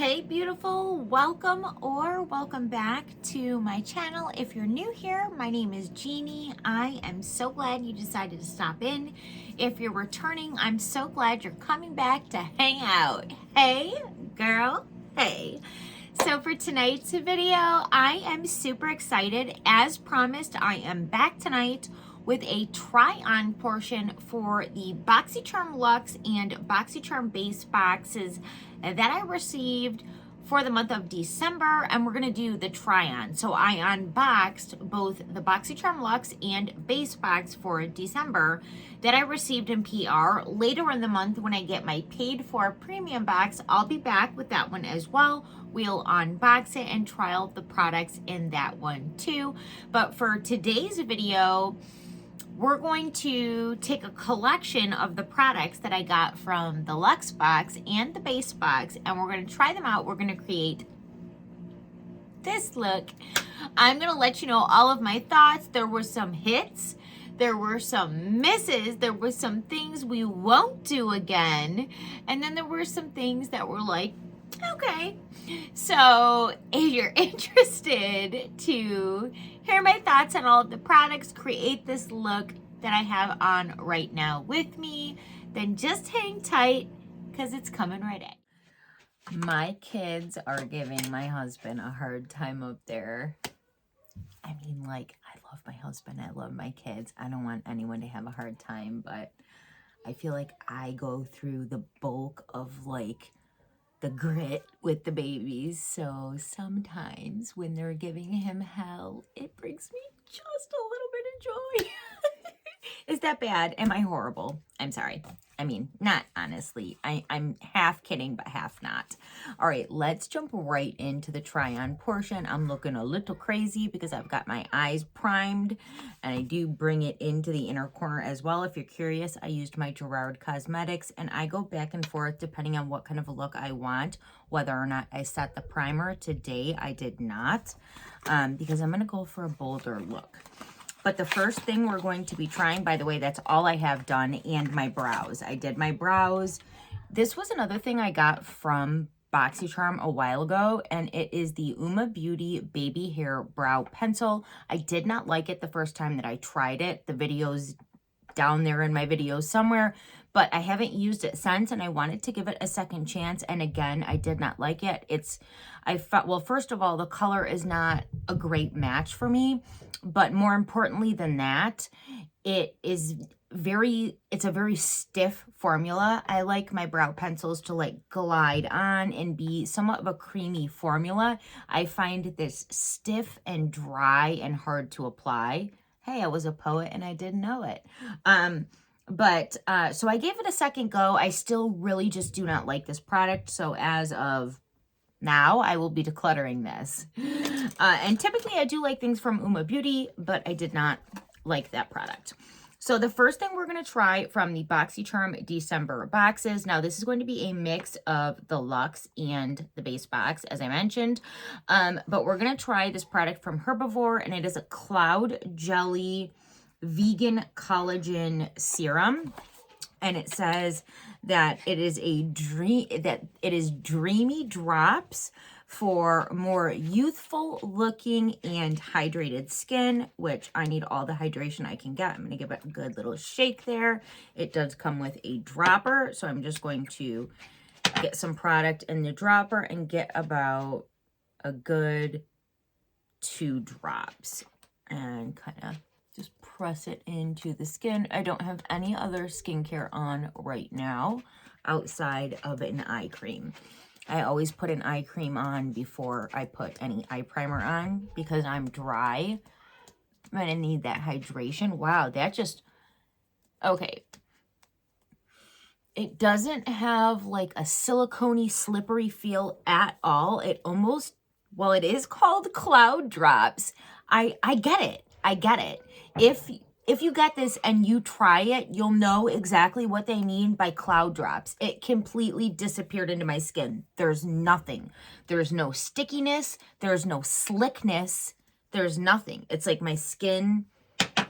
Hey beautiful, welcome or welcome back to my channel. If you're new here, my name is Jeannie. I am so glad you decided to stop in. If you're returning, I'm so glad you're coming back to hang out. Hey girl, hey. So for tonight's video, I am super excited. As promised, I am back tonight with a try-on portion for the BoxyCharm Luxe and BoxyCharm Base boxes that I received for the month of December, and we're gonna do the try-on. So I unboxed both the BoxyCharm Luxe and Base box for December that I received in PR. Later in the month, when I get my paid for premium box, I'll be back with that one as well. We'll unbox it and trial the products in that one too. But for today's video, we're going to take a collection of the products that I got from the Luxe box and the Base box, and we're going to try them out. We're going to create this look. I'm going to let you know all of my thoughts. There were some hits, there were some misses, there were some things we won't do again, and then there were some things that were like, okay. So if you're interested to hear my thoughts on all of the products, create this look that I have on right now with me, then just hang tight because it's coming right in. My kids are giving my husband a hard time up there. I mean, like, I love my husband, I love my kids. I don't want anyone to have a hard time, but I feel like I go through the bulk of like the grit with the babies. So sometimes when they're giving him hell, it brings me just a little bit of joy. Is that bad? Am I horrible? I'm sorry. I mean, not honestly. I'm half kidding, but half not. All right, let's jump right into the try-on portion. I'm looking a little crazy because I've got my eyes primed, and I do bring it into the inner corner as well. If you're curious, I used my Gerard Cosmetics, and I go back and forth depending on what kind of a look I want, whether or not I set the primer. Today, I did not, because I'm going to go for a bolder look. But the first thing we're going to be trying, by the way, that's all I have done, and my brows. I did my brows. This was another thing I got from BoxyCharm a while ago, and it is the Uma Beauty Baby Hair Brow Pencil. I did not like it the first time that I tried it. The video's down there in my videos somewhere, but I haven't used it since, and I wanted to give it a second chance, and again, I did not like it. I thought, well, first of all, the color is not a great match for me, but more importantly than that, it's a very stiff formula. I like my brow pencils to like glide on and be somewhat of a creamy formula. I find this stiff and dry and hard to apply. Hey, I was a poet and I didn't know it. So I gave it a second go. I still really just do not like this product. So as of now, I will be decluttering this. And typically I do like things from Uma Beauty, but I did not like that product. So the first thing we're going to try from the BoxyCharm December boxes. Now this is going to be a mix of the Luxe and the Base box, as I mentioned. But we're going to try this product from Herbivore, and it is a Cloud Jelly Vegan Collagen Serum. And it says that it is dreamy drops for more youthful looking and hydrated skin, which I need all the hydration I can get. I'm going to give it a good little shake there. It does come with a dropper, so I'm just going to get some product in the dropper and get about a good 2 drops and kind of just press it into the skin. I don't have any other skincare on right now outside of an eye cream. I always put an eye cream on before I put any eye primer on because I'm dry. I'm gonna need that hydration. Wow, that just, okay. It doesn't have like a silicone-y, slippery feel at all. It almost, well, it is called Cloud Drops. I get it. I get it. If you get this and you try it, you'll know exactly what they mean by cloud drops. It completely disappeared into my skin. There's nothing. There's no stickiness. There's no slickness. There's nothing. It's like my skin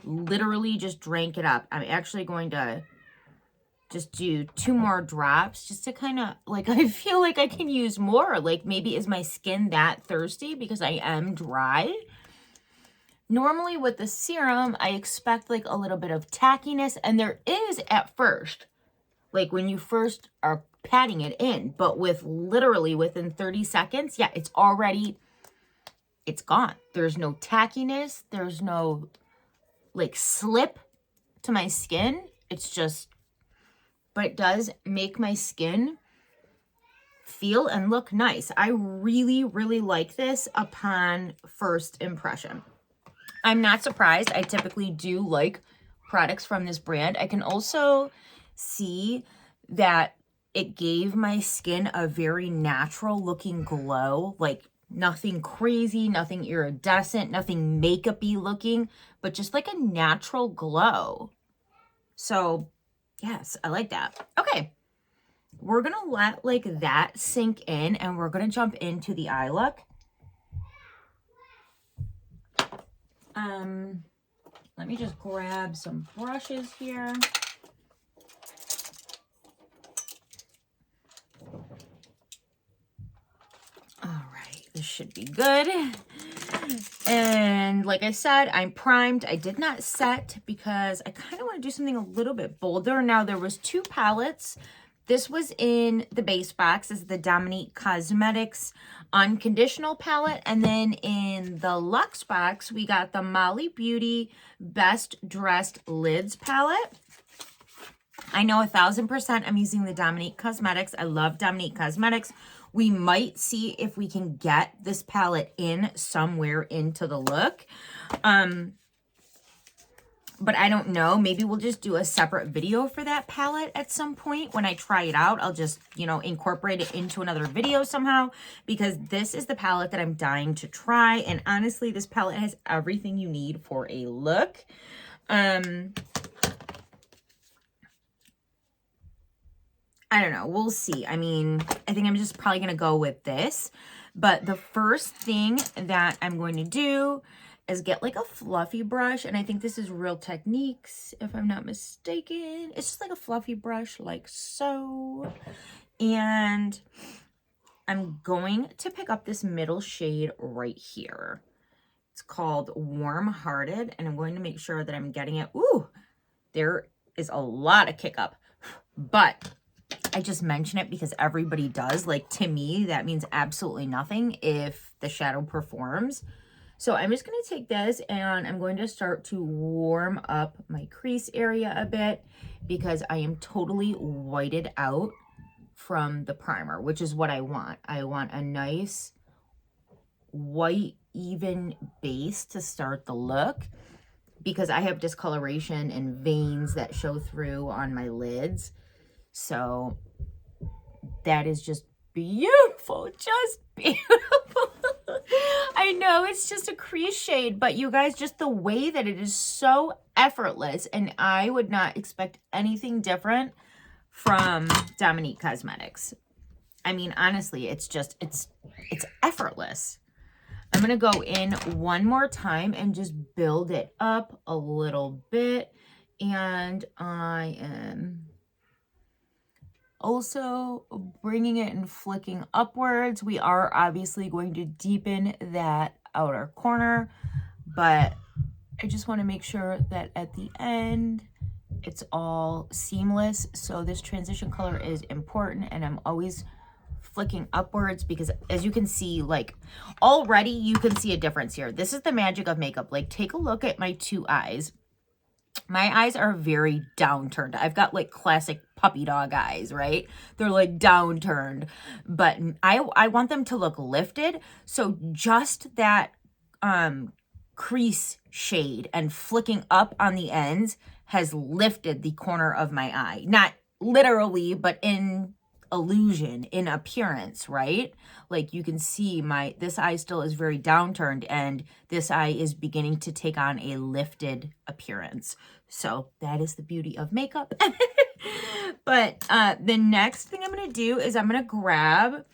literally just drank it up. I'm actually going to just do 2 more drops just to kind of like, I feel like I can use more. Like maybe is my skin that thirsty because I am dry? Normally with the serum, I expect like a little bit of tackiness, and there is at first, like when you first are patting it in, but with literally within 30 seconds, yeah, it's gone. There's no tackiness. There's no like slip to my skin. It's just, but it does make my skin feel and look nice. I really, really like this upon first impression. I'm not surprised. I typically do like products from this brand. I can also see that it gave my skin a very natural looking glow, like nothing crazy, nothing iridescent, nothing makeup-y looking, but just like a natural glow. So yes, I like that. Okay, we're gonna let like that sink in, and we're gonna jump into the eye look. Let me just grab some brushes here. All right, this should be good. And like I said, I'm primed. I did not set because I kind of want to do something a little bit bolder. Now, there was 2 palettes. This was in the base box. This is the Dominique Cosmetics Unconditional palette. And then in the Luxe box, we got the Molly Beauty Best Dressed Lids palette. I know 1000% I'm using the Dominique Cosmetics. I love Dominique Cosmetics. We might see if we can get this palette in somewhere into the look. But I don't know. Maybe we'll just do a separate video for that palette at some point. When I try it out, I'll just, you know, incorporate it into another video somehow, because this is the palette that I'm dying to try. And honestly, this palette has everything you need for a look. I don't know. We'll see. I mean, I think I'm just probably going to go with this. But the first thing that I'm going to do is get like a fluffy brush. And I think this is Real Techniques, if I'm not mistaken. It's just like a fluffy brush like so. And I'm going to pick up this middle shade right here. It's called Warm Hearted. And I'm going to make sure that I'm getting it. Ooh, there is a lot of kick up. But I just mention it because everybody does. Like, to me, that means absolutely nothing if the shadow performs. So I'm just going to take this and I'm going to start to warm up my crease area a bit, because I am totally whited out from the primer, which is what I want. I want a nice white, even base to start the look, because I have discoloration and veins that show through on my lids. So that is just beautiful, just beautiful. I know it's just a crease shade, but you guys, just the way that it is so effortless, and I would not expect anything different from Dominique Cosmetics. I mean, honestly, it's just, it's effortless. I'm going to go in one more time and just build it up a little bit. And I am also bringing it and flicking upwards. We are obviously going to deepen that outer corner, but I just want to make sure that at the end it's all seamless. So this transition color is important, and I'm always flicking upwards, because as you can see, like already you can see a difference here. This is the magic of makeup. Like, take a look at my 2 eyes. My eyes are very downturned. I've got like classic puppy dog eyes, right? They're like downturned, but I want them to look lifted. So just that crease shade and flicking up on the ends has lifted the corner of my eye. Not literally, but in illusion, in appearance, right? Like, you can see this eye still is very downturned, and this eye is beginning to take on a lifted appearance. So that is the beauty of makeup. But the next thing I'm going to do is I'm going to grab,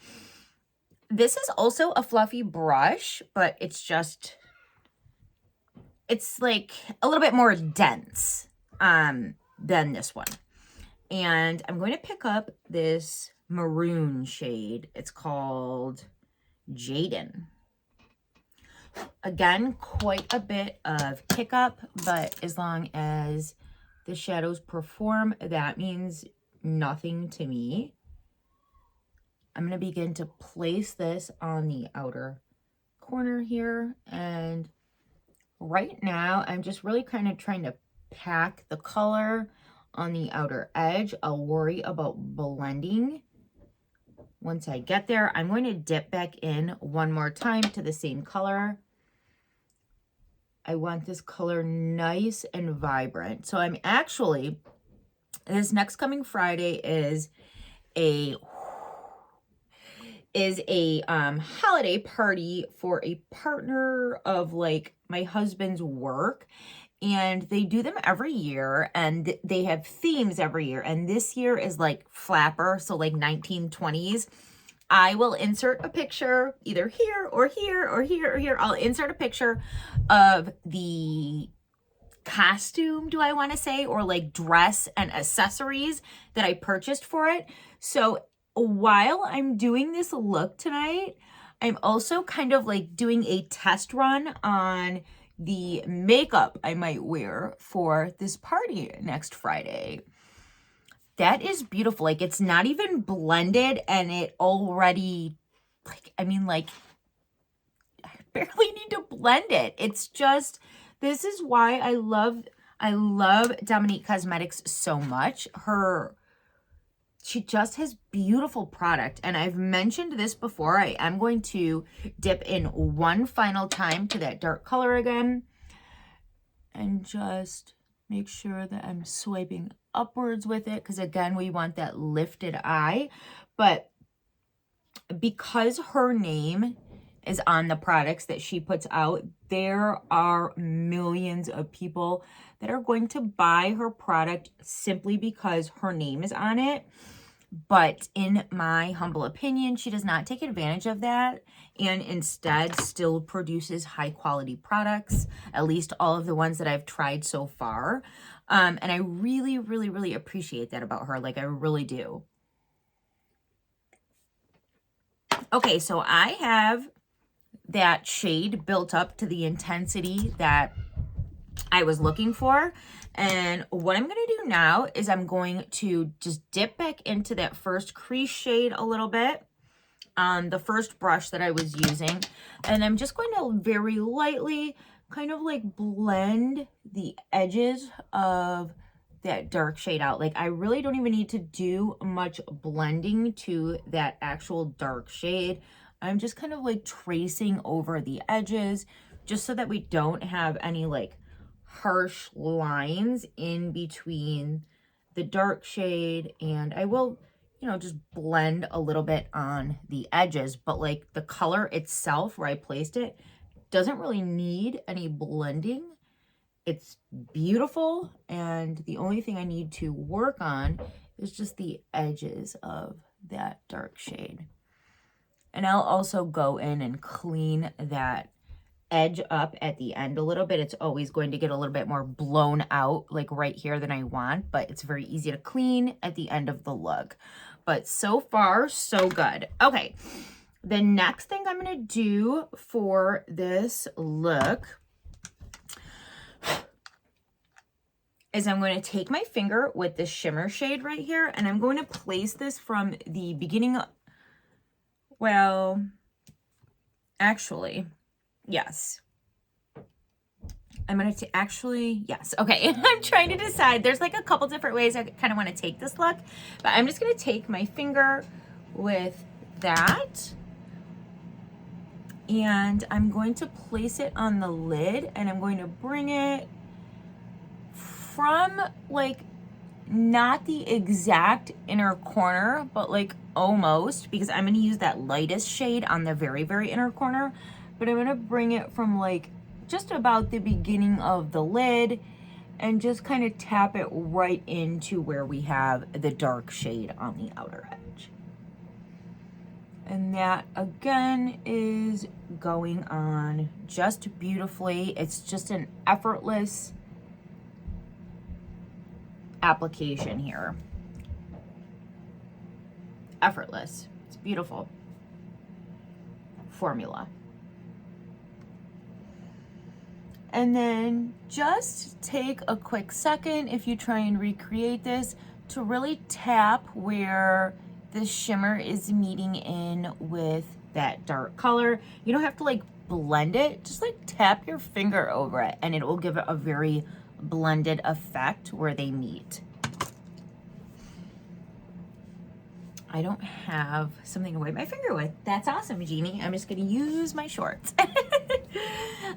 this is also a fluffy brush, but it's like a little bit more dense than this one. And I'm going to pick up this maroon shade. It's called Jaden. Again, quite a bit of kick up, but as long as the shadows perform, that means nothing to me. I'm going to begin to place this on the outer corner here, and right now I'm just really kind of trying to pack the color on the outer edge. I'll worry about blending once I get there. I'm going to dip back in one more time to the same color. I want this color nice and vibrant. So I'm actually, this next coming Friday is a holiday party for a partner of like my husband's work, and they do them every year, and they have themes every year, and this year is like flapper, so like 1920s. I will insert a picture either here or here or here or here. I'll insert a picture of the costume, do I want to say, or like dress and accessories that I purchased for it. So while I'm doing this look tonight, I'm also kind of like doing a test run on the makeup I might wear for this party next Friday. That is beautiful. Like, it's not even blended, and it already, like, I mean, like, I barely need to blend it. It's just, this is why I love Dominique Cosmetics so much. She just has beautiful product, and I've mentioned this before. I am going to dip in one final time to that dark color again and just make sure that I'm swiping upwards with it, because again, we want that lifted eye. But because her name is on the products that she puts out, there are millions of people that are going to buy her product simply because her name is on it. But in my humble opinion, she does not take advantage of that, and instead still produces high quality products, at least all of the ones that I've tried so far. And I really, really, really appreciate that about her. Like, I really do. Okay, so I have that shade built up to the intensity that I was looking for. And what I'm going to do now is I'm going to just dip back into that first crease shade a little bit on the first brush that I was using. And I'm just going to very lightly kind of like blend the edges of that dark shade out. Like, I really don't even need to do much blending to that actual dark shade. I'm just kind of like tracing over the edges just so that we don't have any like harsh lines in between the dark shade. And I will, you know, just blend a little bit on the edges, but like the color itself where I placed it doesn't really need any blending. It's beautiful, and the only thing I need to work on is just the edges of that dark shade. And I'll also go in and clean that edge up at the end a little bit. It's always going to get a little bit more blown out like right here than I want, but it's very easy to clean at the end of the look. But so far, so good. Okay, the next thing I'm going to do for this look is I'm going to take my finger with the shimmer shade right here, and I'm going to place this from the beginning. Well, actually, yes. I'm going to actually, yes. Okay, I'm trying to decide. There's like a couple different ways I kind of want to take this look, but I'm just going to take my finger with that, and I'm going to place it on the lid, and I'm going to bring it from like not the exact inner corner, but like almost, because I'm going to use that lightest shade on the very, very inner corner, but I'm going to bring it from like just about the beginning of the lid and just kind of tap it right into where we have the dark shade on the outer edge. And that again is going on just beautifully. It's just an effortless application here. effortless. It's beautiful formula. And then just take a quick second, if you try and recreate this, to really tap where the shimmer is meeting in with that dark color. You don't have to like blend it, just like tap your finger over it and it will give it a very blended effect where they meet. I don't have something to wipe my finger with. That's awesome, Jeannie. I'm just gonna use my shorts.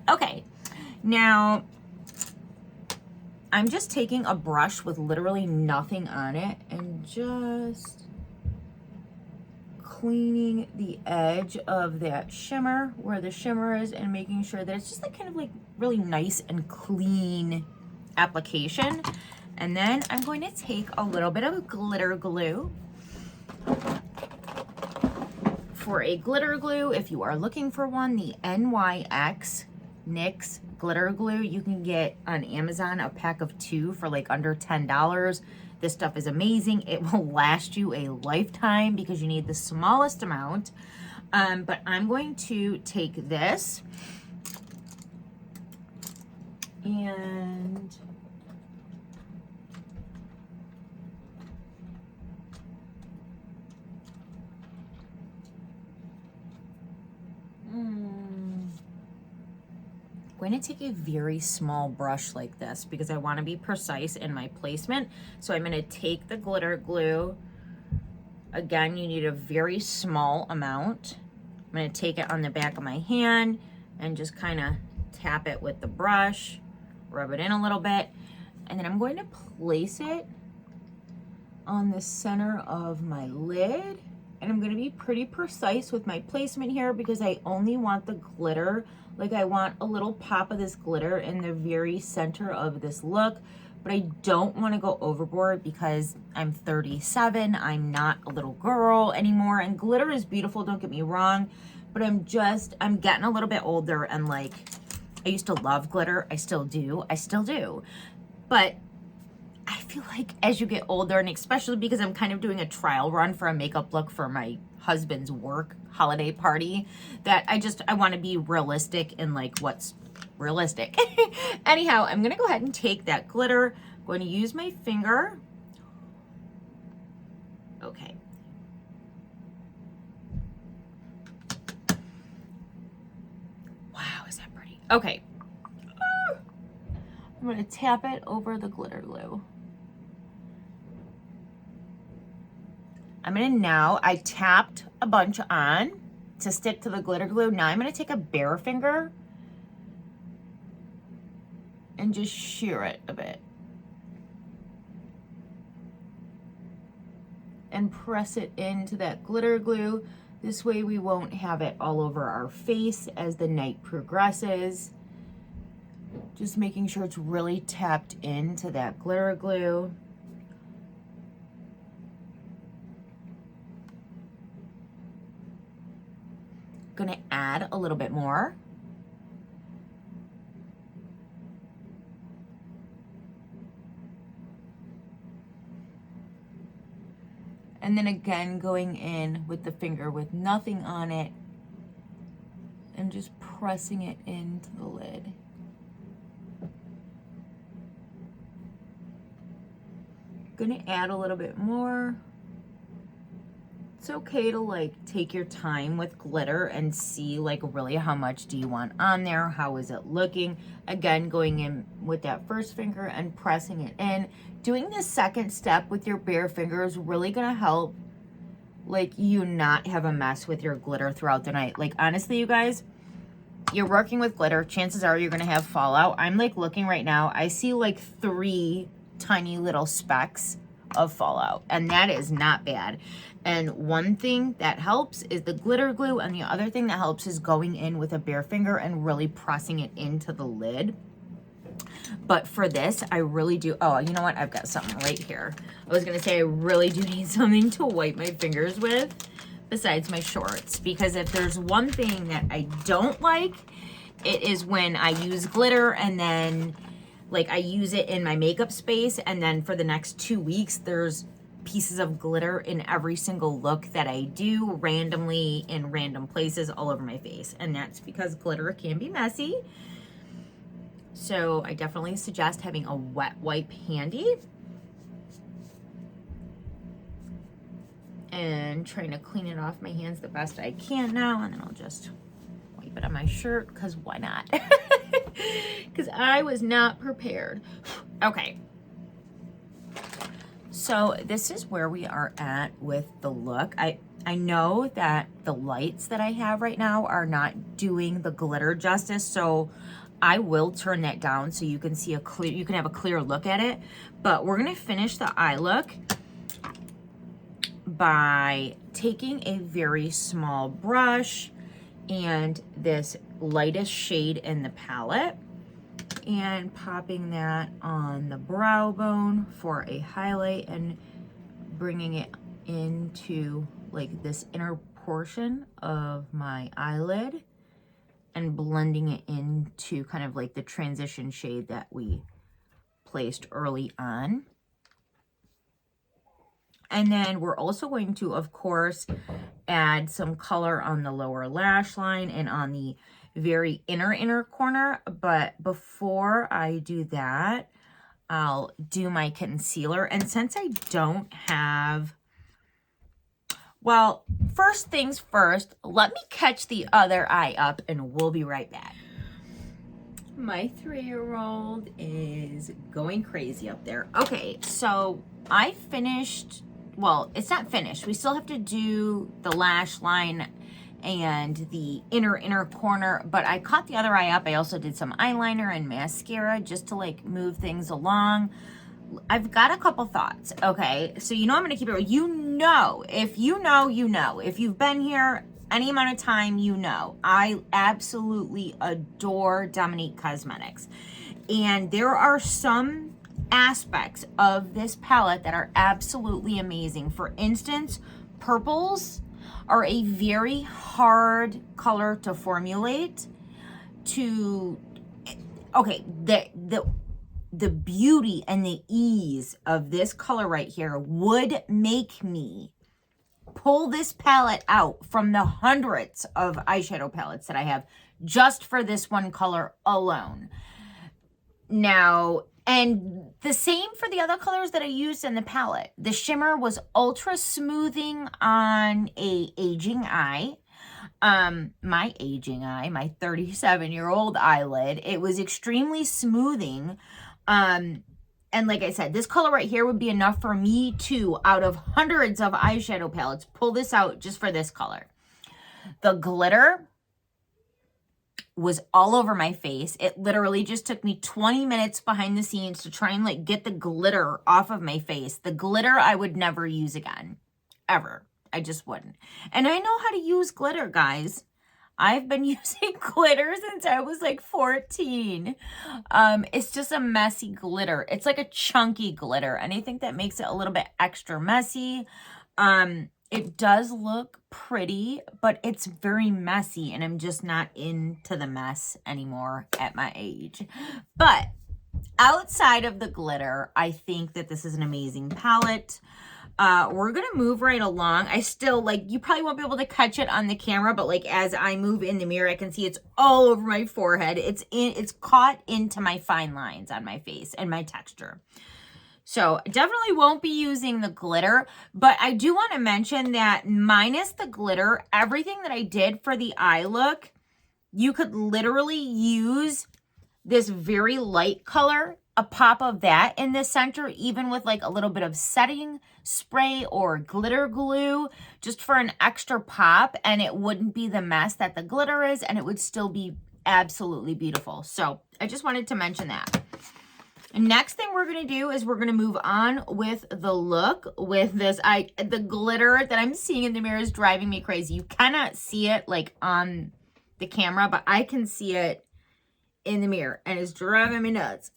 Okay, now I'm just taking a brush with literally nothing on it and just cleaning the edge of that shimmer where the shimmer is and making sure that it's just like kind of like really nice and clean application. And then I'm going to take a little bit of glitter glue. For a glitter glue, if you are looking for one, the NYX glitter glue, you can get on Amazon a pack of 2 for like under $10. This stuff is amazing. It will last you a lifetime because you need the smallest amount. But I'm going to take this and I'm going to take a very small brush like this because I want to be precise in my placement. So I'm going to take the glitter glue. Again, you need a very small amount. I'm going to take it on the back of my hand and just kind of tap it with the brush, rub it in a little bit, and then I'm going to place it on the center of my lid. And I'm going to be pretty precise with my placement here because I only want the glitter. Like I want a little pop of this glitter in the very center of this look, but I don't want to go overboard because I'm 37. I'm not a little girl anymore, and glitter is beautiful, don't get me wrong, but I'm getting a little bit older, and like I used to love glitter. I still do. But I feel like as you get older, and especially because I'm kind of doing a trial run for a makeup look for my husband's work holiday party, that I want to be realistic in like what's realistic. Anyhow, I'm going to go ahead and take that glitter. I'm going to use my finger. Okay. Wow, is that pretty? Okay. I'm going to tap it over the glitter glue. I tapped a bunch on to stick to the glitter glue. Now I'm going to take a bare finger and just shear it a bit. And press it into that glitter glue. This way we won't have it all over our face as the night progresses. Just making sure it's really tapped into that glitter glue. Gonna add a little bit more. And then again, going in with the finger with nothing on it and just pressing it into the lid. Gonna add a little bit more. It's okay to like take your time with glitter and see like really how much do you want on there, how is it looking. Again, going in with that first finger and pressing it in. Doing this second step with your bare finger is really gonna help like you not have a mess with your glitter throughout the night. Like honestly, you guys, you're working with glitter, chances are you're gonna have fallout. I'm like looking right now, I see like 3 tiny little specks of fallout, and that is not bad. And one thing that helps is the glitter glue, and the other thing that helps is going in with a bare finger and really pressing it into the lid. But for this, I really do, oh, you know what? I've got something right here. I was gonna say I really do need something to wipe my fingers with besides my shorts, because if there's one thing that I don't like, it is when I use glitter and then like I use it in my makeup space, and then for the next 2 weeks, there's pieces of glitter in every single look that I do randomly in random places all over my face. And that's because glitter can be messy. So I definitely suggest having a wet wipe handy. And trying to clean it off my hands the best I can now. And then I'll just wipe it on my shirt, because why not? Because I was not prepared. Okay. So this is where we are at with the look. I know that the lights that I have right now are not doing the glitter justice, so I will turn that down so you can see you can have a clear look at it. But we're gonna finish the eye look by taking a very small brush and this lightest shade in the palette and popping that on the brow bone for a highlight and bringing it into like this inner portion of my eyelid and blending it into kind of like the transition shade that we placed early on. And then we're also going to, of course, add some color on the lower lash line and on the very inner corner. But before I do that, I'll do my concealer. And since I don't have, well, first things first, let me catch the other eye up and we'll be right back. My 3-year-old is going crazy up there. Okay, so I finished, well, it's not finished. We still have to do the lash line and the inner corner, but I caught the other eye up. I also did some eyeliner and mascara just to like move things along. I've got a couple thoughts. Okay, so you know I'm gonna keep it real. You know, if you know, you know. If you've been here any amount of time, you know. I absolutely adore Dominique Cosmetics. And there are some aspects of this palette that are absolutely amazing. For instance, purples are a very hard color to formulate. Okay, the beauty and the ease of this color right here would make me pull this palette out from the hundreds of eyeshadow palettes that I have just for this one color alone. Now, and the same for the other colors that I used in the palette. The shimmer was ultra smoothing on a aging eye. My aging eye, my 37-year-old eyelid. It was extremely smoothing. And like I said, this color right here would be enough for me to, out of hundreds of eyeshadow palettes, pull this out just for this color. The glitter was all over my face. It literally just took me 20 minutes behind the scenes to try and like get the glitter off of my face. The glitter I would never use again, ever. I just wouldn't. And I know how to use glitter, guys. I've been using glitter since I was like 14. It's just a messy glitter. It's like a chunky glitter. And I think that makes it a little bit extra messy. It does look pretty, but it's very messy. And I'm just not into the mess anymore at my age. But outside of the glitter, I think that this is an amazing palette. We're gonna move right along. I still, like, you probably won't be able to catch it on the camera, but like as I move in the mirror, I can see it's all over my forehead. It's caught into my fine lines on my face and my texture. So definitely won't be using the glitter, but I do want to mention that minus the glitter, everything that I did for the eye look, you could literally use this very light color, a pop of that in the center, even with like a little bit of setting spray or glitter glue, just for an extra pop, and it wouldn't be the mess that the glitter is, and it would still be absolutely beautiful. So I just wanted to mention that. Next thing we're going to do is we're going to move on with the look with this. The glitter that I'm seeing in the mirror is driving me crazy. You cannot see it like on the camera, but I can see it in the mirror, and it's driving me nuts.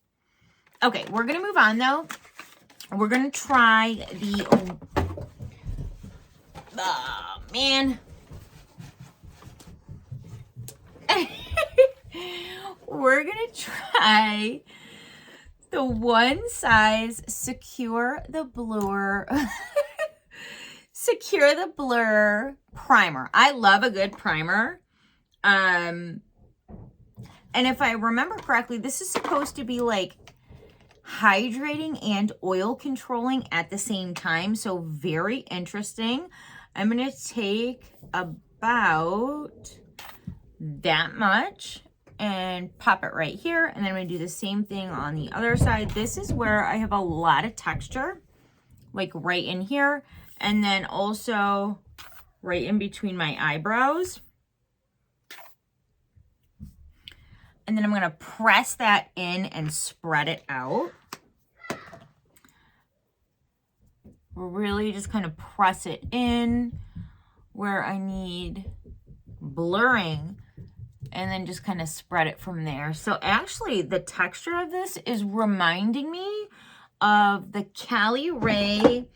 Okay, we're going to move on though. We're going to try the, oh man. We're going to try the One Size Secure the Bluer Secure the Blur primer. I love a good primer. And if I remember correctly, this is supposed to be like hydrating and oil controlling at the same time. So very interesting. I'm going to take about that much and pop it right here. And then I'm going to do the same thing on the other side. This is where I have a lot of texture, like right in here. And then also right in between my eyebrows. And then I'm going to press that in and spread it out. Really just kind of press it in where I need blurring, and then just kind of spread it from there. So actually the texture of this is reminding me of the Cali Ray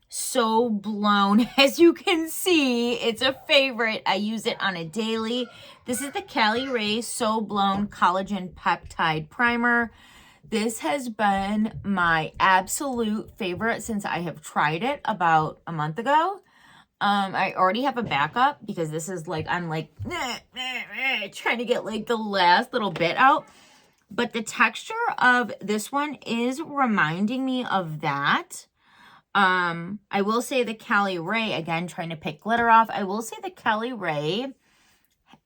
So Blown. As you can see, it's a favorite. I use it on a daily. This is the Cali Ray So Blown Collagen Peptide Primer. This has been my absolute favorite since I have tried it about a month ago. I already have a backup because this is like, I'm like, trying to get like the last little bit out. But the texture of this one is reminding me of that. I will say the Cali Ray, again, trying to pick glitter off. I will say the Cali Ray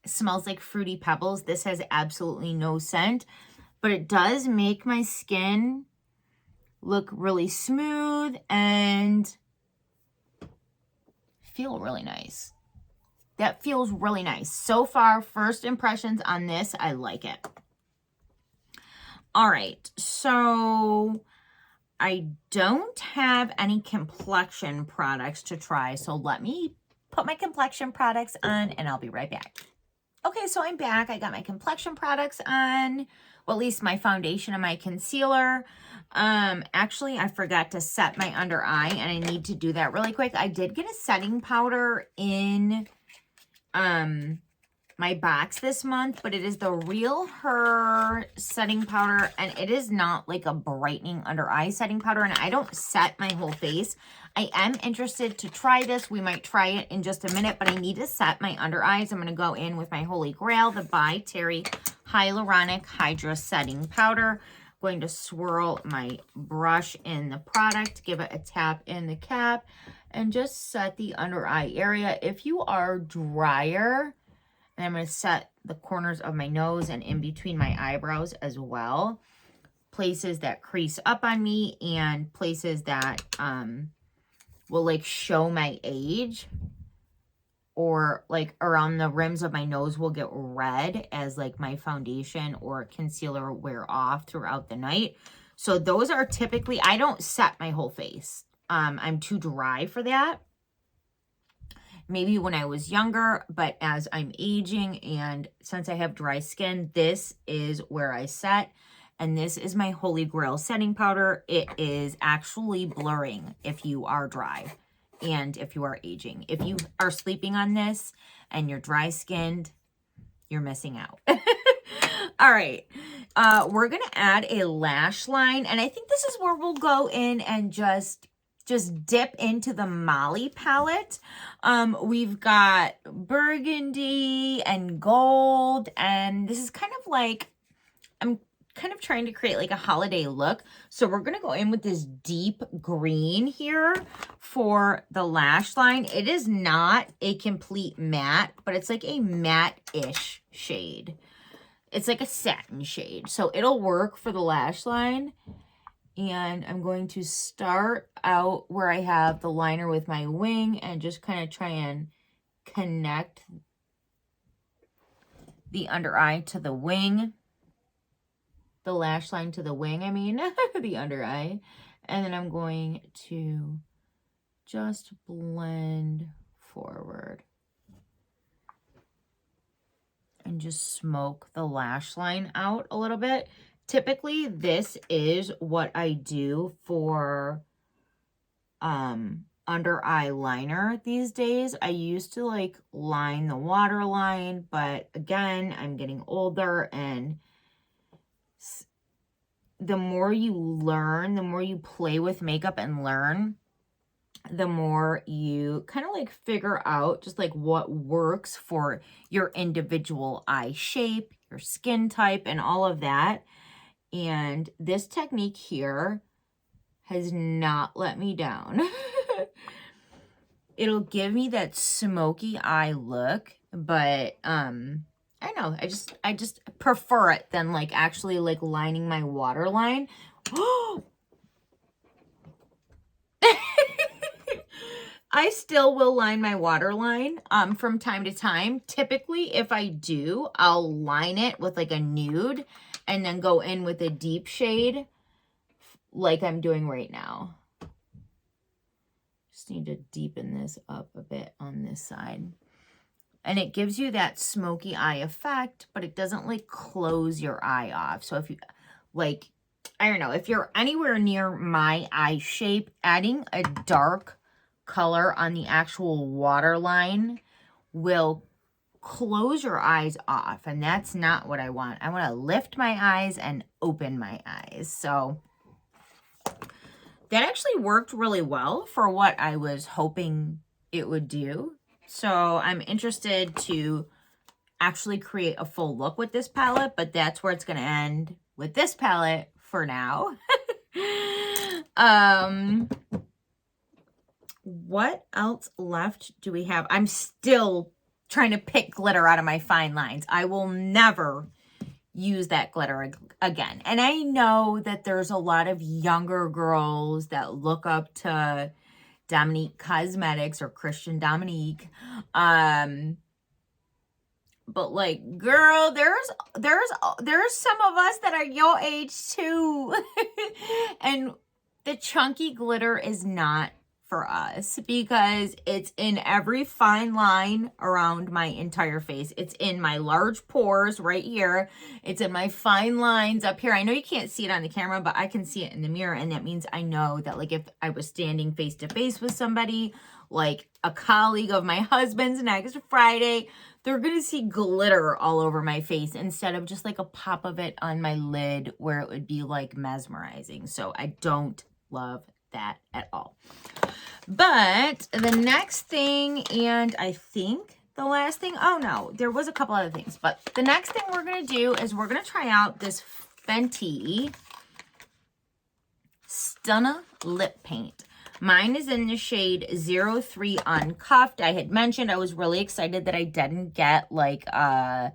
smells like Fruity Pebbles. This has absolutely no scent, but it does make my skin look really smooth and feel really nice. That feels really nice. So far, first impressions on this, I like it. All right, so I don't have any complexion products to try, so let me put my complexion products on and I'll be right back. Okay, so I'm back. I got my complexion products on, well, at least my foundation and my concealer. Actually, I forgot to set my under eye, and I need to do that really quick. I did get a setting powder in my box this month, but it is the Real Her setting powder, and it is not like a brightening under eye setting powder, and I don't set my whole face. I am interested to try this. We might try it in just a minute, but I need to set my under eyes. I'm going to go in with my Holy Grail, the By Terry Hyaluronic Hydra Setting Powder. I'm going to swirl my brush in the product, give it a tap in the cap, and just set the under eye area. If you are drier, and I'm going to set the corners of my nose and in between my eyebrows as well. Places that crease up on me and places that will like show my age, or like around the rims of my nose will get red as like my foundation or concealer wear off throughout the night. So those are typically, I don't set my whole face. I'm too dry for that. Maybe when I was younger, but as I'm aging and since I have dry skin, this is where I set. And this is my Holy Grail setting powder. It is actually blurring if you are dry and if you are aging. If you are sleeping on this and you're dry skinned, you're missing out. All right. We're going to add a lash line. And I think this is where we'll go in and just dip into the Molly palette. We've got burgundy and gold, and this is kind of like, I'm kind of trying to create like a holiday look. So we're gonna go in with this deep green here for the lash line. It is not a complete matte, but it's like a matte-ish shade. It's like a satin shade, so it'll work for the lash line. And I'm going to start out where I have the liner with my wing and just kind of try and connect the under eye to the wing. The lash line to the wing, I mean, the under eye. And then I'm going to just blend forward and just smoke the lash line out a little bit. Typically, this is what I do for under eye liner these days. I used to like line the waterline, but again, I'm getting older, and the more you learn, the more you play with makeup and learn, the more you kind of like figure out just like what works for your individual eye shape, your skin type, and all of that. And this technique here has not let me down. It'll give me that smoky eye look, but I know, I just prefer it than like actually like lining my waterline. I still will line my waterline from time to time. Typically, if I do, I'll line it with like a nude and then go in with a deep shade like I'm doing right now. Just need to deepen this up a bit on this side. And it gives you that smoky eye effect, but it doesn't like close your eye off. So if you like, I don't know, if you're anywhere near my eye shape, adding a dark color on the actual waterline will close your eyes off, and that's not what I want. I want to lift my eyes and open my eyes. So that actually worked really well for what I was hoping it would do. So I'm interested to actually create a full look with this palette, but that's where it's going to end with this palette for now. What else left do we have? I'm still trying to pick glitter out of my fine lines. I will never use that glitter again. And I know that there's a lot of younger girls that look up to Dominique Cosmetics or Christian Dominique. But like, girl, there's some of us that are your age too. And the chunky glitter is not for us because it's in every fine line around my entire face. It's in my large pores right here. It's in my fine lines up here. I know you can't see it on the camera, but I can see it in the mirror. And that means I know that like if I was standing face to face with somebody, like a colleague of my husband's next Friday, they're going to see glitter all over my face instead of just like a pop of it on my lid where it would be like mesmerizing. So I don't love that at all. But the next thing, and I think the last thing, oh no, there was a couple other things, but the next thing we're going to do is we're going to try out this Fenty Stunna Lip Paint. Mine is in the shade 03 Uncuffed. I had mentioned I was really excited that I didn't get like a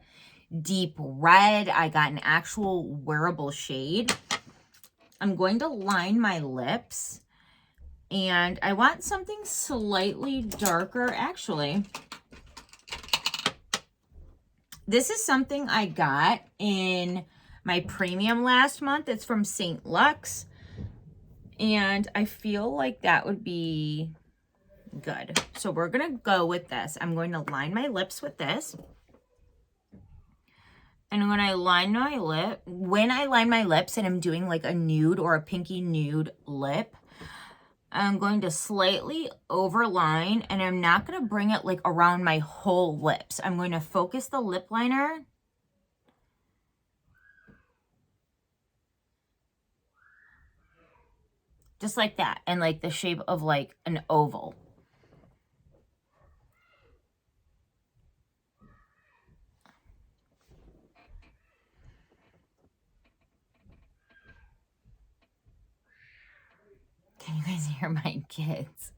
deep red. I got an actual wearable shade. I'm going to line my lips. And I want something slightly darker. Actually, this is something I got in my premium last month. It's from St. Luxe. And I feel like that would be good. So we're going to go with this. I'm going to line my lips with this. And when I line my lips and I'm doing like a nude or a pinky nude lip, I'm going to slightly overline, and I'm not going to bring it like around my whole lips. I'm going to focus the lip liner just like that, and like the shape of like an oval. Can you guys hear my kids?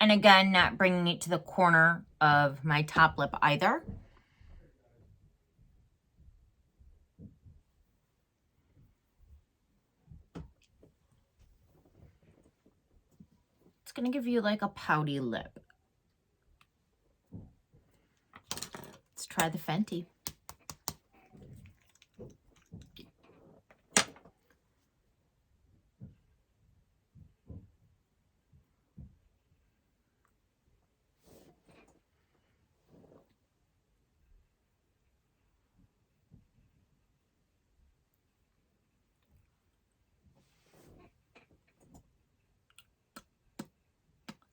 And again, not bringing it to the corner of my top lip either. It's going to give you like a pouty lip. Let's try the Fenty.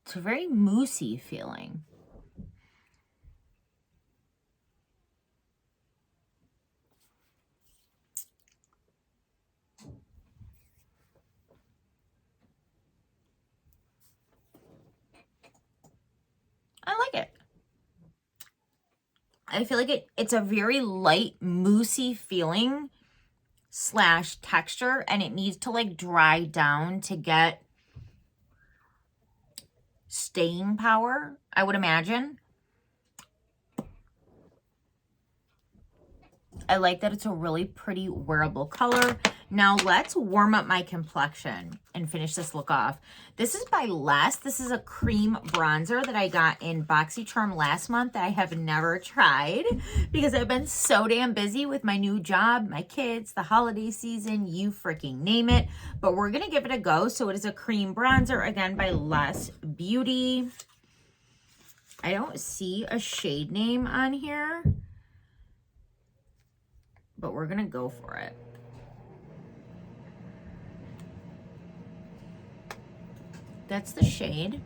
It's a very moussey feeling. I feel like it's a very light, moussey feeling / texture, and it needs to like dry down to get staying power, I would imagine. I like that it's a really pretty wearable color. Now let's warm up my complexion and finish this look off. This is by Less. This is a cream bronzer that I got in BoxyCharm last month that I have never tried because I've been so damn busy with my new job, my kids, the holiday season, you freaking name it. But we're going to give it a go. So it is a cream bronzer, again, by Less Beauty. I don't see a shade name on here, but we're going to go for it. That's the shade.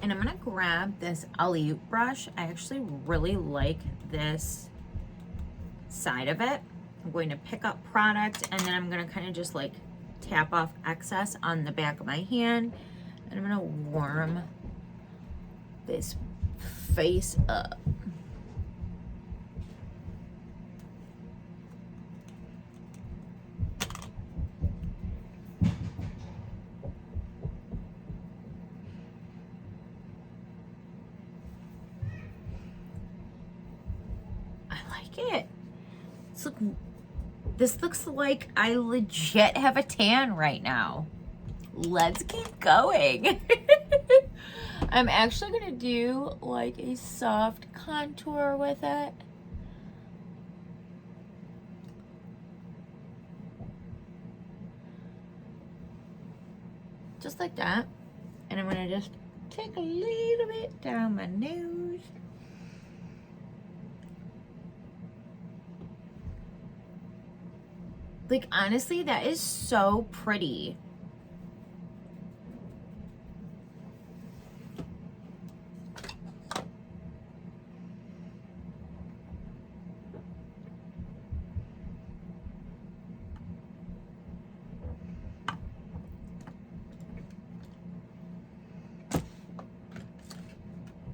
And I'm going to grab this Ollie brush. I actually really like this side of it. I'm going to pick up product, and then I'm going to kind of just like tap off excess on the back of my hand. And I'm going to warm this face up. I like it. This looks like I legit have a tan right now. Let's keep going. I'm actually going to do like a soft contour with it. Just like that. And I'm going to just take a little bit down my nose. Like, honestly, that is so pretty.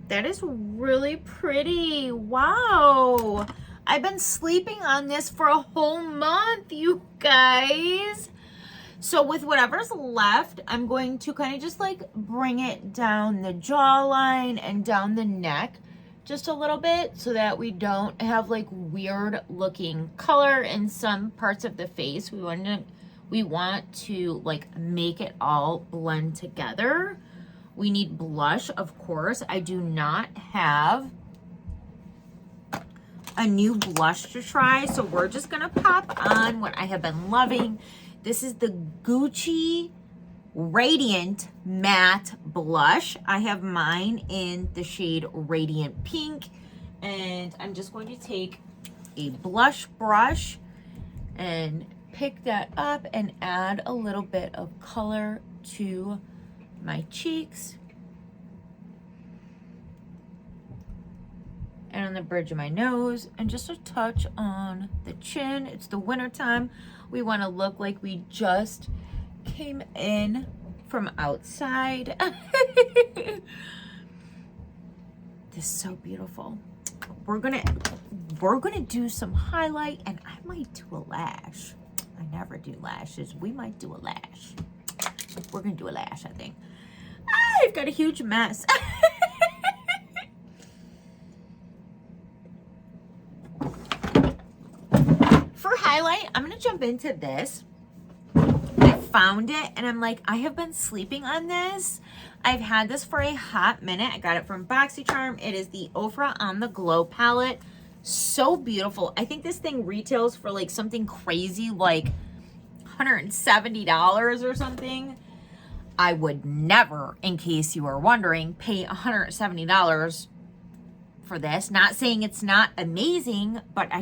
That is really pretty. Wow. I've been sleeping on this for a whole month, you guys. So with whatever's left, I'm going to kind of just like bring it down the jawline and down the neck just a little bit so that we don't have like weird looking color in some parts of the face. We want to like make it all blend together. We need blush, of course. I do not have a new blush to try, so we're just gonna pop on what I have been loving. This is the Gucci Radiant Matte Blush. I have mine in the shade Radiant Pink, and I'm just going to take a blush brush and pick that up and add a little bit of color to my cheeks and on the bridge of my nose, and just a touch on the chin. It's the winter time. We want to look like we just came in from outside. This is so beautiful. We're gonna do some highlight, and I might do a lash. I never do lashes. We might do a lash. We're gonna do a lash, I think. I've got a huge mess. For highlight, I'm gonna jump into this. I found it and I'm like, I have been sleeping on this. I've had this for a hot minute. I got it from BoxyCharm. It is the Ofra on the Glow palette. So beautiful. I think this thing retails for like something crazy like $170 or something. I would never, in case you are wondering, pay $170 for this. Not saying it's not amazing, but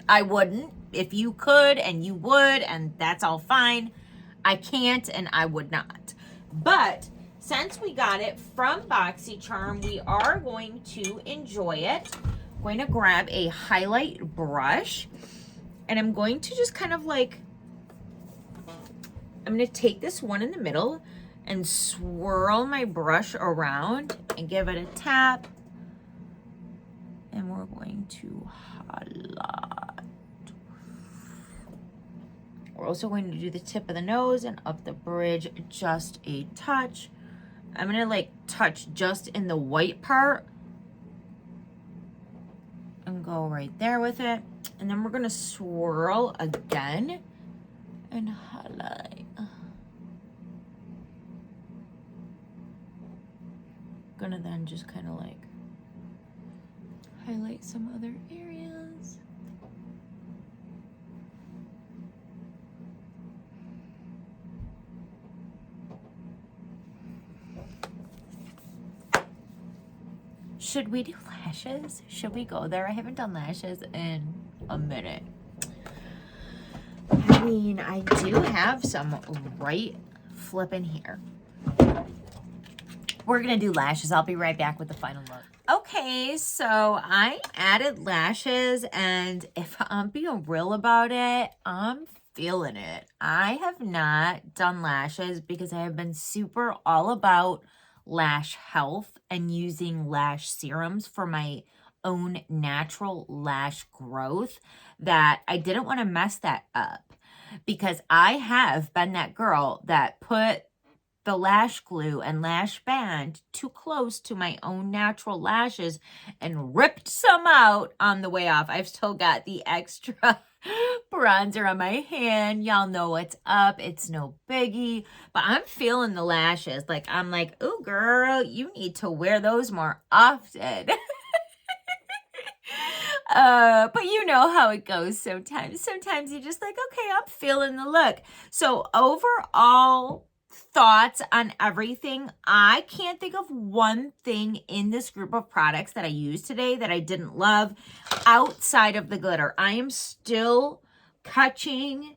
I wouldn't. If you could and you would, and that's all fine. I can't and I would not. But since we got it from BoxyCharm, we are going to enjoy it. I'm going to grab a highlight brush, and I'm going to just kind of like, I'm going to take this one in the middle, and swirl my brush around and give it a tap. And we're going to highlight. We're also going to do the tip of the nose and up the bridge just a touch. I'm gonna like touch just in the white part and go right there with it. And then we're gonna swirl again and highlight. Gonna then just kind of like highlight some other areas. Should we do lashes? Should we go there? I haven't done lashes in a minute. I mean, I do have some right flipping here. We're gonna do lashes. I'll be right back with the final look. Okay, so I added lashes, and if I'm being real about it, I'm feeling it. I have not done lashes because I have been super all about lash health and using lash serums for my own natural lash growth, that I didn't want to mess that up, because I have been that girl that put the lash glue and lash band too close to my own natural lashes and ripped some out on the way off. I've still got the extra bronzer on my hand. Y'all know what's up. It's no biggie. But I'm feeling the lashes. Like, I'm like, ooh, girl, you need to wear those more often. But you know how it goes sometimes. Sometimes you're just like, okay, I'm feeling the look. So overall thoughts on everything, I can't think of one thing in this group of products that I used today that I didn't love outside of the glitter. I am still catching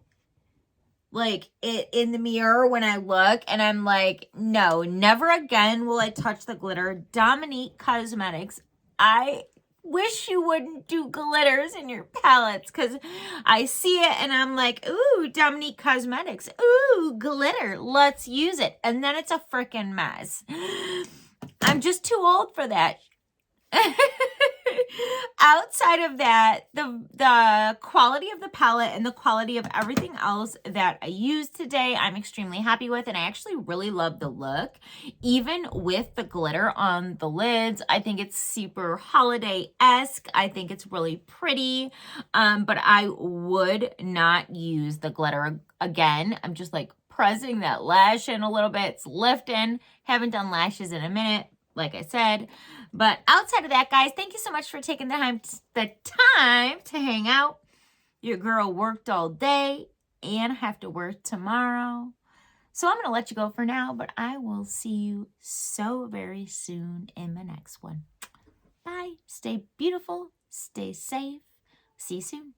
like it in the mirror when I look, and I'm like, no, never again will I touch the glitter. Dominique Cosmetics, I wish you wouldn't do glitters in your palettes, because I see it and I'm like, ooh, Dominique Cosmetics, ooh, glitter, let's use it. And then it's a freaking mess. I'm just too old for that. Outside of that, the quality of the palette and the quality of everything else that I used today, I'm extremely happy with, and I actually really love the look. Even with the glitter on the lids, I think it's super holiday-esque. I think it's really pretty, but I would not use the glitter again. I'm just like pressing that lash in a little bit. It's lifting. Haven't done lashes in a minute, like I said. But outside of that, guys, thank you so much for taking the time to hang out. Your girl worked all day and have to work tomorrow. So I'm going to let you go for now, but I will see you so very soon in the next one. Bye. Stay beautiful. Stay safe. See you soon.